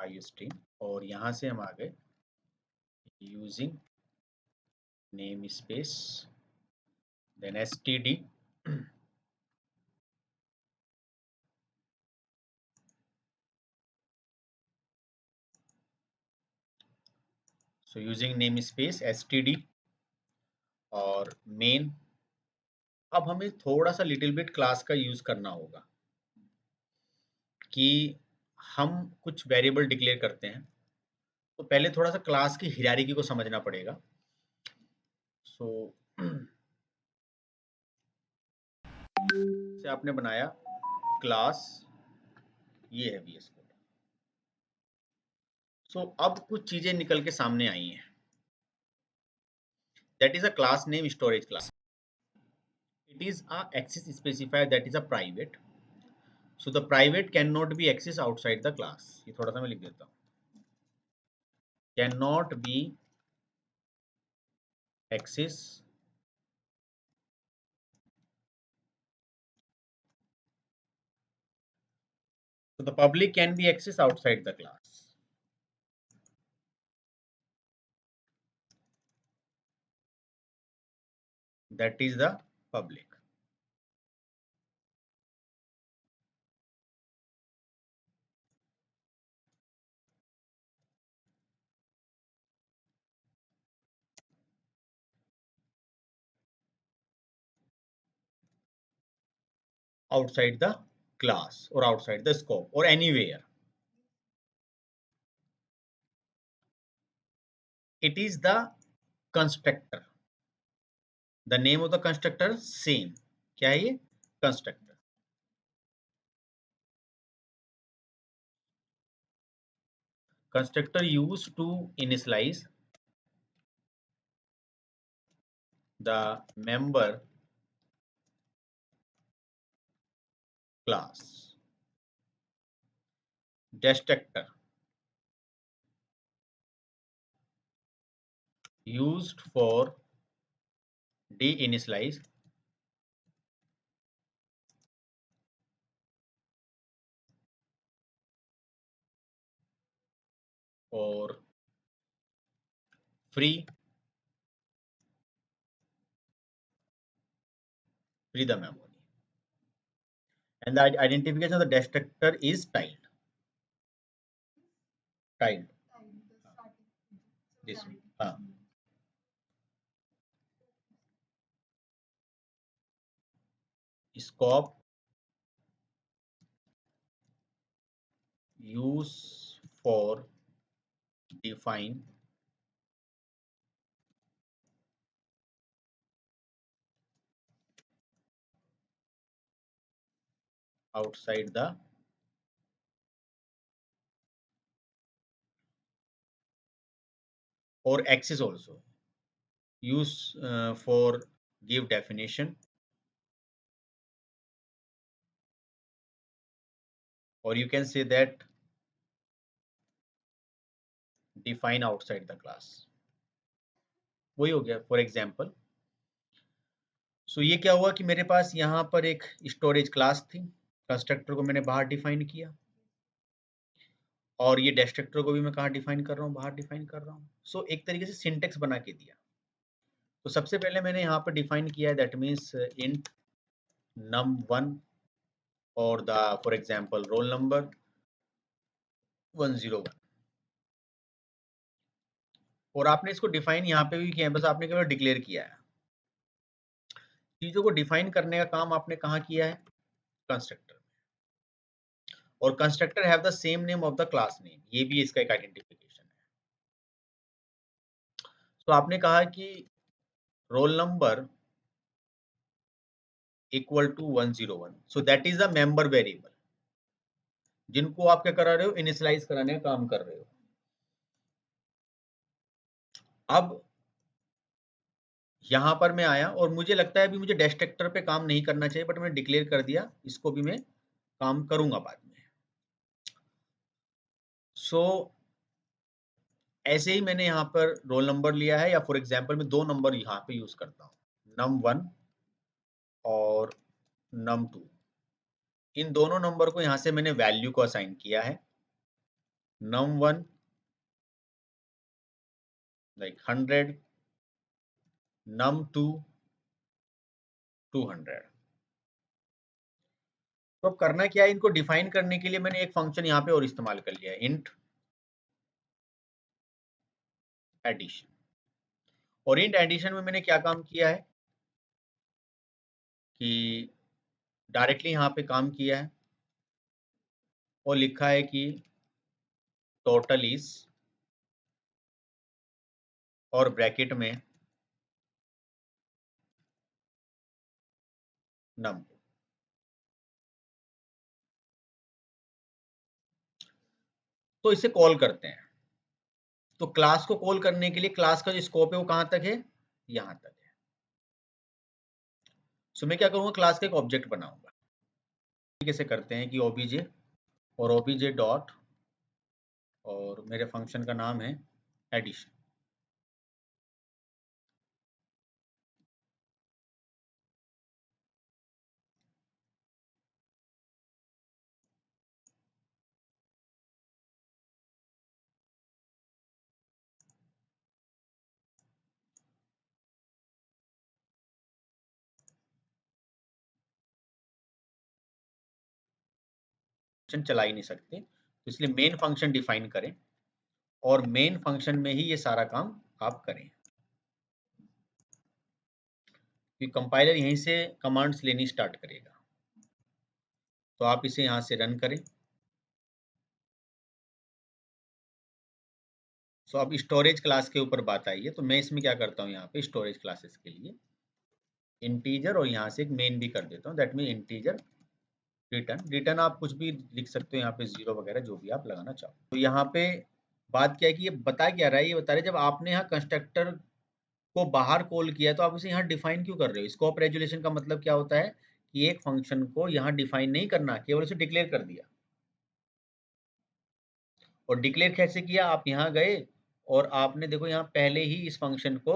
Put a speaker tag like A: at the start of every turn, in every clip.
A: I stream, और यहाँ से हम आ गए using name space then std so using name space std और मेन। अब हमें थोड़ा सा लिटिल बिट क्लास का यूज करना होगा कि हम कुछ वेरिएबल डिक्लेयर करते हैं, तो पहले थोड़ा सा क्लास की हायरार्की को समझना पड़ेगा। सो से आपने बनाया क्लास, ये है VS कोड। सो अब कुछ चीजें निकल के सामने आई हैं। That is a class name storage class. It is a access specifier that is a private. So the private can not be access outside the class. ये थोड़ा सा मैं लिख देता हूँ, can not be access so the public can be accessed outside the class. That is the public. Outside the class or outside the scope or anywhere. It is the constructor. The name of the constructor same. क्या है ये? Constructor. Constructor used to initialize the member class. Destructor used for deinitialize or free the memory. And the identification of the destructor is tiled. Tiled. This one. Scope use for define outside the or access also use for give definition, or you can say that define outside the class। वही हो गया। For example, सो ये क्या हुआ कि मेरे पास यहाँ पर एक स्टोरेज क्लास थी, कंस्ट्रक्टर को मैंने बाहर डिफाइन किया, और ये डिस्ट्रक्टर को भी मैं कहाँ डिफाइन कर रहा हूँ? बाहर डिफाइन कर रहा हूँ। सो एक तरीके से सिंटेक्स बना के दिया। तो सबसे पहले मैंने यहाँ पर डिफाइन किया है, दैट मीन्स इंट num1 और the for example roll number 101, और आपने इसको डिफाइन यहाँ पे भी किया है, बस आपने केवल डिक्लेयर किया है। चीजों को डिफाइन करने का काम आपने कहाँ किया है? कंस्ट्रक्टर। और constructor have the same name of the class name, ये भी इसका एक आइडेंटिफिकेशन है। तो आपने कहा कि roll number equal to 101, so that is the member variable जिनको आप क्या करा रहे हो? इनिशियलाइज कराने का काम कर रहे हो। अब यहां पर मैं आया और मुझे लगता है अभी मुझे डिस्ट्रक्टर पे काम नहीं करना चाहिए, बट मैंने डिक्लेयर कर दिया, इसको भी मैं काम करूंगा बाद में। सो ऐसे ही मैंने यहाँ पर रोल नंबर लिया है, या फॉर एग्जाम्पल मैं दो नंबर यहाँ पे यूज करता हूँ, num1 और num2। इन दोनों नंबर को यहाँ से मैंने वैल्यू को असाइन किया है। num1 like 100, num2 200। तो अब करना क्या है, इनको डिफाइन करने के लिए मैंने एक फंक्शन यहाँ पे और इस्तेमाल कर लिया है, इंट एडिशन। और इंट एडिशन में मैंने क्या काम किया है कि डायरेक्टली यहाँ पे काम किया है और लिखा है कि टोटल इज, और ब्रैकेट में नम। तो इसे कॉल करते हैं। तो क्लास को कॉल करने के लिए क्लास का जो स्कोप है वो कहां तक है, यहां तक है। सो मैं क्या करूंगा, क्लास का एक ऑब्जेक्ट बनाऊंगा। तरीके से करते हैं कि ओबीजे और ओबीजे डॉट, और मेरे फंक्शन का नाम है एडिशन। फंक्शन चला ही नहीं सकते, तो इसलिए मेन फंक्शन डिफाइन करें और मेन फंक्शन में ही ये सारा काम आप करें, कि कंपाइलर यहीं से कमांड्स लेनी स्टार्ट करेगा। तो आप इसे यहां से रन करें। सो अब स्टोरेज क्लास के ऊपर बात आई है, तो मैं इसमें क्या करता हूँ, यहाँ पे स्टोरेज क्लासेस के लिए इंटीजर, और यहाँ से एक मेन भी कर देता हूँ, that mean integer return. Return आप कुछ भी लिख सकते हो, यहाँ पे जीरो वगैरह जो भी आप लगाना चाहो। तो यहाँ पे बात क्या है कि ये बता क्या रहा है, ये बता रहे जब आपने यहाँ कंस्ट्रक्टर को बाहर कॉल किया तो आप इसे यहाँ डिफाइन क्यों कर रहे हो। स्कोप रेजुलेशन का मतलब क्या होता है कि एक फंक्शन को यहाँ डिफाइन नहीं करना, केवल उसे डिक्लेयर कर दिया। और डिक्लेयर कैसे किया, आप यहाँ गए और आपने देखो यहाँ पहले ही इस फंक्शन को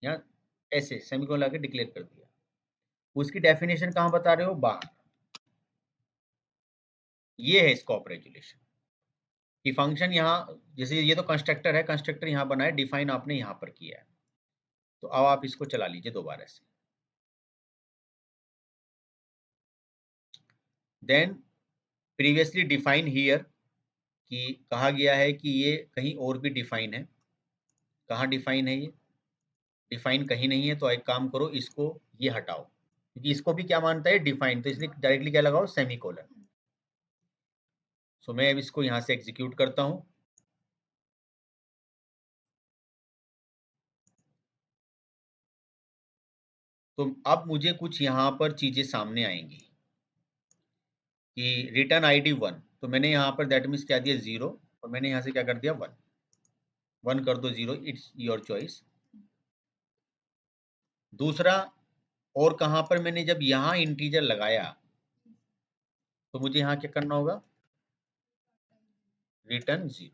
A: यहाँ ऐसे सेमीकोलन लगा के डिक्लेयर कर दिया। उसकी डेफिनेशन कहाँ बता रहे हो, बाहर। ये है स्कोप रेजुलेशन कि फंक्शन यहाँ, जैसे ये तो कंस्ट्रक्टर है, कंस्ट्रक्टर यहाँ बना है, डिफाइन आपने यहाँ पर किया है। तो अब आप इसको चला लीजिए दोबारा से। देन प्रीवियसली डिफाइन हियर, कि कहा गया है कि ये कहीं और भी डिफाइन है। कहाँ डिफाइन है, ये डिफाइन कहीं नहीं है। तो एक काम करो, इसको ये हटाओ, क्योंकि इसको भी क्या मानता है, डिफाइन। तो इसलिए डायरेक्टली क्या लगाओ, सेमीकोलन। सो मैं अब इसको यहाँ से एग्जीक्यूट करता हूँ। तो अब मुझे कुछ यहाँ पर चीजें सामने आएंगी कि रिटर्न आईडी 1, तो मैंने यहाँ पर दैट मीन्स क्या दिया, 0, और मैंने यहाँ से क्या कर दिया, 1। 1 कर दो 0, इट्स योर चॉइस। दूसरा, और कहाँ पर मैंने जब यहाँ इंटीजर लगाया तो मुझे यहाँ क्या करना होगा, रिटर्न 0।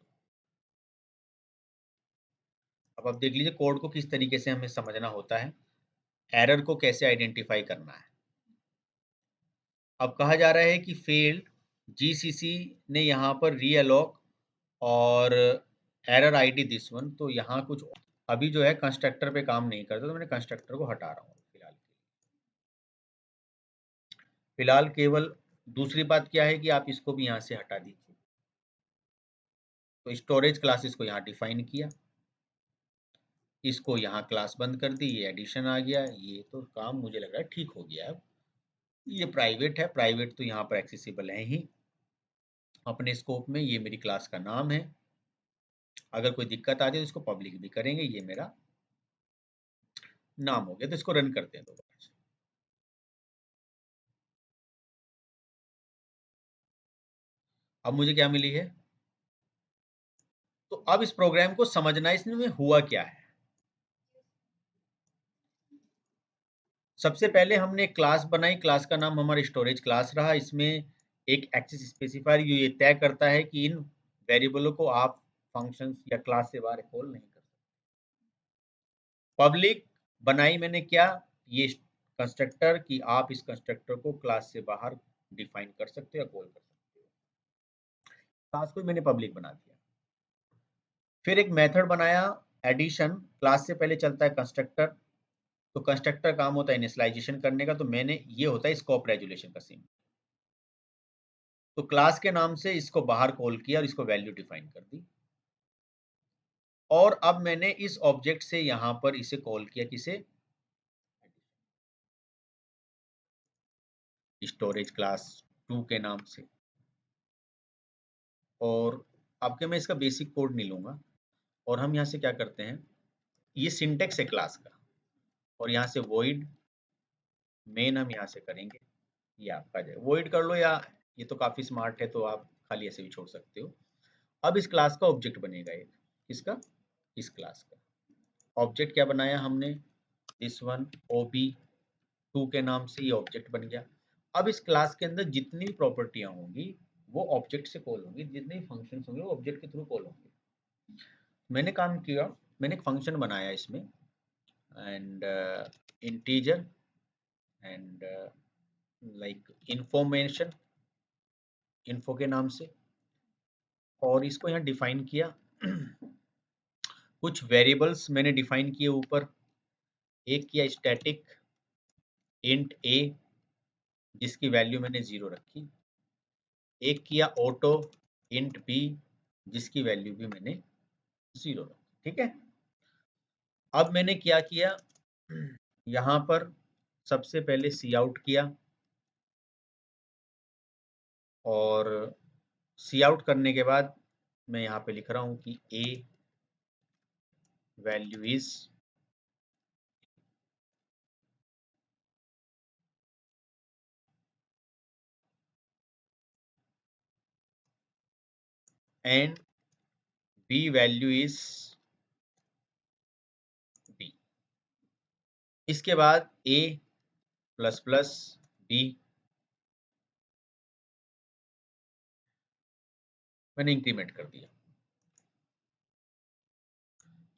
A: अब आप देख लीजिए कोड को किस तरीके से हमें समझना होता है, एरर को कैसे आइडेंटिफाई करना है। अब कहा जा रहा है कि फेल्ड, जीसीसी ने यहाँ पर रीअलोक और एरर आईडी दिस वन। तो यहाँ कुछ अभी जो है कंस्ट्रक्टर पे काम नहीं करता, तो मैंने कंस्ट्रक्टर को हटा रहा हूँ फिलहाल। फिलहाल केवल दूसरी बात क्या है कि आप इसको भी यहाँ से हटा दीजिए। तो स्टोरेज क्लासेस को यहाँ डिफाइन किया, इसको यहाँ क्लास बंद कर दी, ये एडिशन आ गया। ये तो काम मुझे लग रहा है ठीक हो गया। अब ये प्राइवेट है, प्राइवेट तो यहाँ पर एक्सेसिबल है ही अपने स्कोप में। ये मेरी क्लास का नाम है, अगर कोई दिक्कत आ जाए तो इसको पब्लिक भी करेंगे। ये मेरा नाम हो गया। तो इसको रन करते हैं दोबारा से। अब मुझे क्या मिली है, तो अब इस प्रोग्राम को समझना, इसमें हुआ क्या है। सबसे पहले हमने एक क्लास बनाई, क्लास का नाम हमारा स्टोरेज क्लास रहा। इसमें एक एक्सेस स्पेसिफायर ये तय करता है कि इन वेरिएबलों को आप फंक्शंस या क्लास से बाहर कॉल नहीं कर सकते। पब्लिक बनाई मैंने क्या, ये कंस्ट्रक्टर, कि आप इस कंस्ट्रक्टर को क्लास से बाहर डिफाइन कर सकते हो या कॉल कर सकते हो। क्लास को मैंने पब्लिक बना दिया। फिर एक मेथड बनाया एडिशन, क्लास से पहले चलता है कंस्ट्रक्टर, तो कंस्ट्रक्टर काम होता है इनिशियलाइजेशन करने का, तो मैंने ये होता है स्कोप रेजुलेशन का सिंबल, तो क्लास के नाम से इसको बाहर कॉल किया और इसको वैल्यू डिफाइन कर दी, और अब मैंने इस ऑब्जेक्ट से यहां पर इसे कॉल किया, किसे, स्टोरेज क्लास 2 के नाम से। और आपके मैं इसका बेसिक कोड नहीं लूंगा, और हम यहाँ से क्या करते हैं, ये सिंटेक्स है क्लास का, और यहाँ से वॉइड मेन हम यहाँ से करेंगे, ये आपका जाए, वॉइड कर लो, या ये तो काफी स्मार्ट है तो आप खाली ऐसे भी छोड़ सकते हो। अब इस क्लास का ऑब्जेक्ट बनेगा एक, किसका, इस क्लास का ऑब्जेक्ट क्या बनाया हमने, दिस वन OB2 के नाम से ये ऑब्जेक्ट बन गया। अब इस क्लास के अंदर जितनी भी प्रॉपर्टियां होंगी वो ऑब्जेक्ट से कॉल होंगी, जितने भी फंक्शंस होंगे वो ऑब्जेक्ट के थ्रू कॉल होंगे। मैंने काम किया, मैंने एक फंक्शन बनाया इसमें, and integer and like information, info के नाम से, और इसको यहाँ डिफाइन किया कुछ वेरिएबल्स मैंने डिफाइन किए ऊपर, एक किया स्टैटिक इंट a जिसकी वैल्यू मैंने 0 रखी, एक किया ऑटो इंट b जिसकी वैल्यू भी मैंने 0 रखी, ठीक है। अब मैंने क्या किया, यहाँ पर सबसे पहले सी आउट किया, और सी आउट करने के बाद मैं यहाँ पे लिख रहा हूँ कि a value is and b value is b। इसके बाद a प्लस प्लस b मैंने इंक्रीमेंट कर दिया।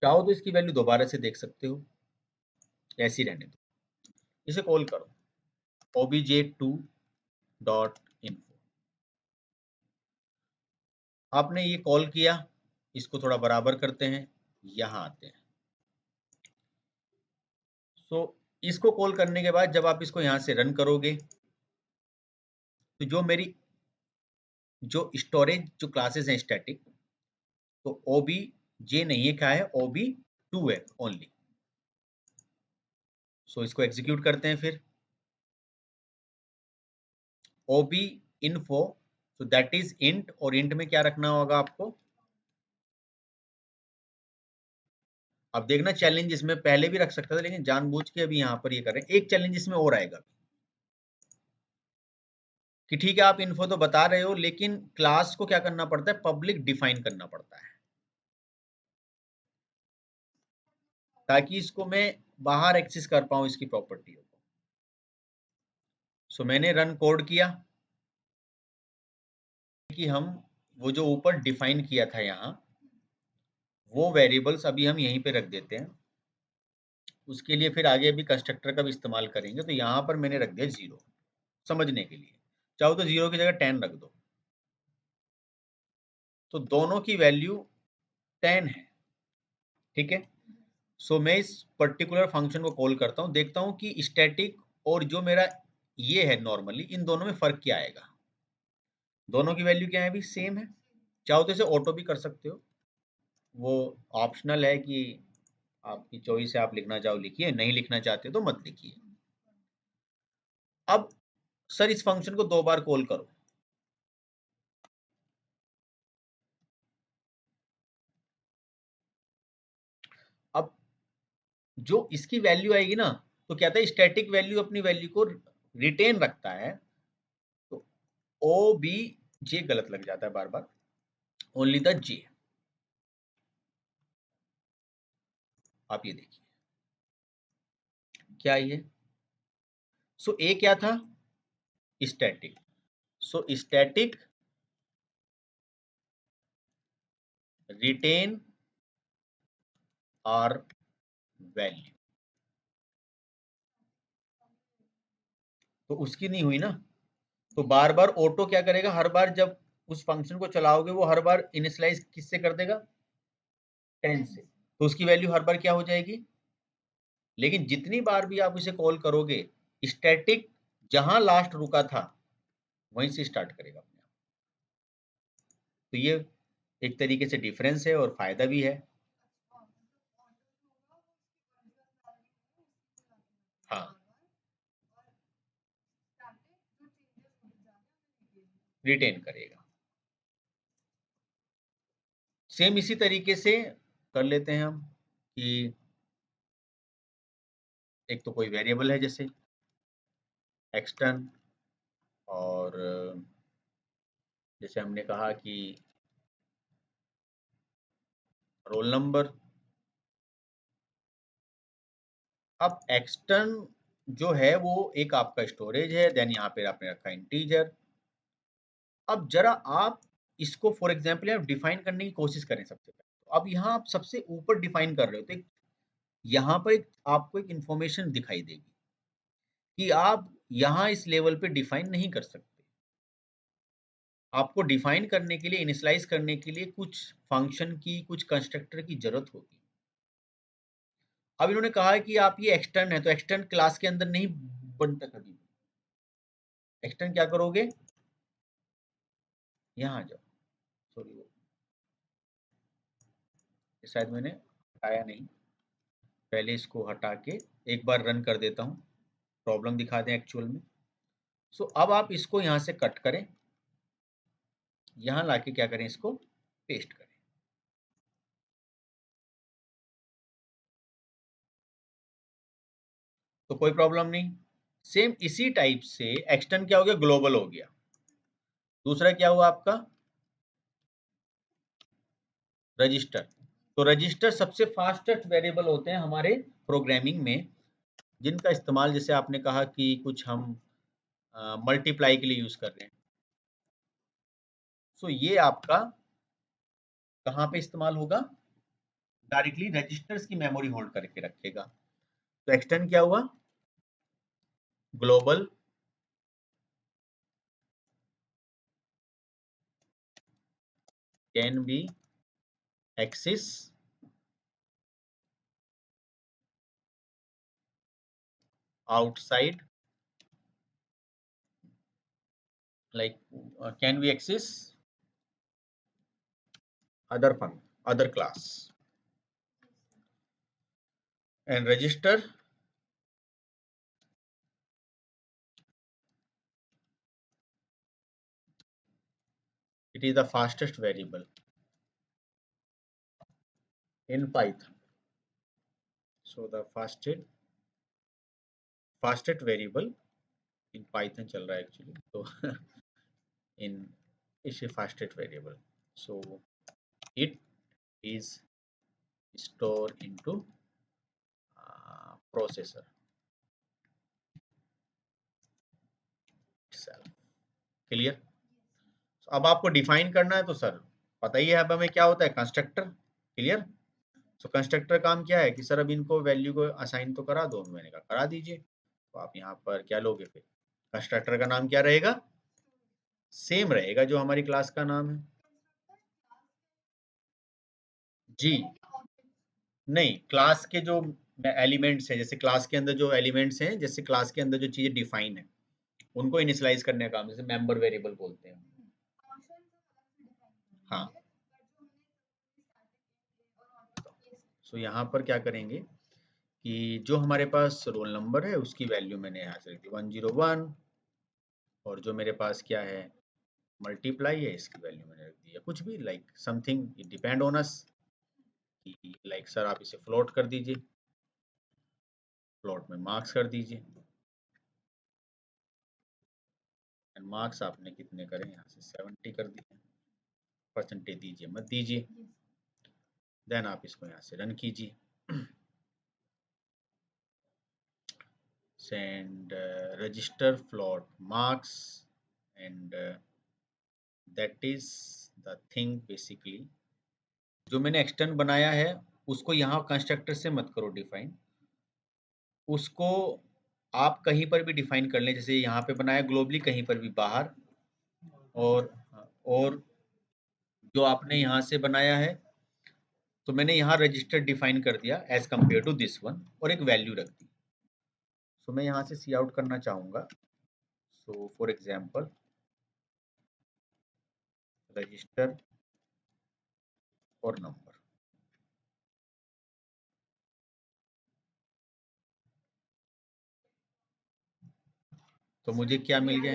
A: चाहो तो इसकी वैल्यू दोबारा से देख सकते हो, ऐसी रहने दो, इसे कॉल करो obj2 डॉट इन्फो। आपने ये कॉल किया, इसको थोड़ा बराबर करते हैं, यहाँ आते हैं। सो इसको कॉल करने के बाद जब आप इसको यहाँ से रन करोगे तो जो मेरी जो स्टोरेज जो क्लासेस हैं स्टैटिक, तो obj नहीं है, क्या है, ob2 है ओनली। सो इसको एग्जीक्यूट करते हैं फिर, ob info, so that is int, और int में क्या रखना होगा आपको, अब देखना चैलेंज इसमें पहले भी रख सकता था लेकिन जानबूझ के अभी यहाँ पर ये कर रहे हैं, एक चैलेंज इसमें और आएगा कि ठीक है आप इन्फो तो बता रहे हो लेकिन क्लास को क्या करना पड़ता है, पब्लिक डिफाइन करना पड़ता है, ताकि इसको मैं बाहर एक्सेस कर पाऊं इसकी प्रॉपर्टियों को। सो मैंने रन कोड किया कि हम वो जो ऊपर डिफाइन किया था यहाँ, वो वेरिएबल्स अभी हम यहीं पे रख देते हैं, उसके लिए फिर आगे भी कंस्ट्रक्टर का भी इस्तेमाल करेंगे, तो यहाँ पर मैंने रख दिया 0 समझने के लिए, चाहो तो 0 की जगह 10 रख दो, तो दोनों की वैल्यू 10 है, ठीक है। सो मैं इस पर्टिकुलर फंक्शन को कॉल करता हूँ, देखता हूँ कि स्टैटिक और जो मेरा ये है नॉर्मली, इन दोनों में फर्क क्या आएगा, दोनों की वैल्यू क्या है, अभी सेम है। चाहो तो इसे ऑटो भी कर सकते हो, वो ऑप्शनल है कि आपकी चॉइस है, आप लिखना चाहो लिखिए, नहीं लिखना चाहते तो मत लिखिए। अब सर इस फंक्शन को 2 बार कॉल करो, अब जो इसकी वैल्यू आएगी ना, तो क्या था, स्टैटिक वैल्यू अपनी वैल्यू को रिटेन रखता है, तो ओ बी जे गलत लग जाता है बार बार, ओनली द जे, आप ये देखिए क्या ये, सो ए क्या था, static, so static retain are value, तो उसकी नहीं हुई ना, तो बार बार ऑटो क्या करेगा, हर बार जब उस फंक्शन को चलाओगे वो हर बार इनिशियलाइज किससे कर देगा, 10 से, तो उसकी वैल्यू हर बार क्या हो जाएगी। लेकिन जितनी बार भी आप इसे कॉल करोगे, स्टैटिक जहां लास्ट रुका था वहीं से स्टार्ट करेगा अपने आप। तो ये एक तरीके से डिफरेंस है और फायदा भी है। हाँ, रिटेन करेगा। सेम इसी तरीके से कर लेते हैं हम कि एक तो कोई वेरिएबल है जैसे एक्सटर्न, और जैसे हमने कहा कि रोल नंबर। अब एक्सटर्न जो है वो एक आपका स्टोरेज है, देन यहाँ पे आपने रखा इंटीजर। अब जरा आप इसको फॉर एग्जांपल आप डिफाइन करने की कोशिश करें सबसे पहले। तो अब यहाँ आप सबसे ऊपर डिफाइन कर रहे हो, तो यहाँ पर एक आपको एक इंफॉर्मेशन दिखाई देगी कि आप यहाँ इस लेवल पे डिफाइन नहीं कर सकते। आपको डिफाइन करने के लिए, इनिशियलाइज करने के लिए कुछ फंक्शन की, कुछ कंस्ट्रक्टर की जरूरत होगी। अब इन्होंने कहा है कि आप ये एक्सटर्न है, तो एक्सटर्न क्लास के अंदर नहीं बनता कभी। एक्सटर्न क्या करोगे, यहाँ आ जाओ। सॉरी, शायद मैंने हटाया नहीं, पहले इसको हटा के एक बार रन कर देता हूँ, प्रॉब्लम दिखा दें एक्चुअल में। सो अब आप इसको यहाँ से कट करें, यहाँ लाके क्या करें, इसको पेस्ट करें। तो कोई प्रॉब्लम नहीं। सेम इसी टाइप से एक्सटर्न क्या हो गया, ग्लोबल हो गया। दूसरा क्या हुआ आपका, रजिस्टर। तो रजिस्टर सबसे फास्टेस्ट वेरिएबल होते हैं हमारे प्रोग्रामिंग में, जिनका इस्तेमाल जैसे आपने कहा कि कुछ हम मल्टीप्लाई के लिए यूज कर रहे हैं। सो ये आपका कहाँ पे इस्तेमाल होगा, डायरेक्टली रजिस्टर्स की मेमोरी होल्ड करके रखेगा। तो एक्सटर्न क्या हुआ, global can be axis outside, like can we access other class, and register it is the fastest variable in Python. So the fastest variable in Python चल रहा है actually, तो in is a fastest variable, so it is stored into processor itself. Clear. अब आपको define करना है, तो sir पता ही है अब हमें क्या होता है, कंस्ट्रक्टर। क्लियर। तो कंस्ट्रक्टर काम क्या है कि सर अब इनको वैल्यू को असाइन तो करा दो, मैंने कहा करा दीजिए। तो आप यहाँ पर क्या लोगे, फिर कंस्ट्रक्टर का नाम क्या रहेगा, सेम रहेगा जो हमारी क्लास का नाम है। जी नहीं, क्लास के जो एलिमेंट्स हैं, जैसे क्लास के अंदर जो एलिमेंट्स हैं, जैसे क्लास के अंदर जो चीजें डिफाइन है उनको इनिशियलाइज करने का काम, जैसे मेंबर वेरिएबल बोलते हैं। हाँ, सो यहाँ पर क्या करेंगे कि जो हमारे पास रोल नंबर है उसकी वैल्यू मैंने यहाँ से रख दी 101, और जो मेरे पास क्या है मल्टीप्लाई है, इसकी वैल्यू मैंने रख दी है कुछ भी, like something it depend on us, like sir आप इसे फ्लोट कर दीजिए, फ्लोट में मार्क्स कर दीजिए, एंड मार्क्स आपने कितने करें, यहाँ से 70 कर दिए, परसेंटेज दीजिए मत दीजिए। देन आप इसको यहाँ से रन कीजिए, send register float marks, and that is the thing basically। जो मैंने एक्सटर्न बनाया है उसको यहाँ कंस्ट्रक्टर से मत करो डिफाइन, उसको आप कहीं पर भी डिफाइन कर लें, जैसे यहाँ पे बनाया ग्लोबली, कहीं पर भी बाहर, और और जो आपने यहाँ से बनाया है तो मैंने यहाँ रजिस्टर डिफाइन कर दिया as compare to this one और एक वैल्यू रख दी। सो मैं यहाँ से सी आउट करना चाहूंगा। सो फॉर एग्जाम्पल रजिस्टर और नंबर। तो मुझे क्या मिल गया?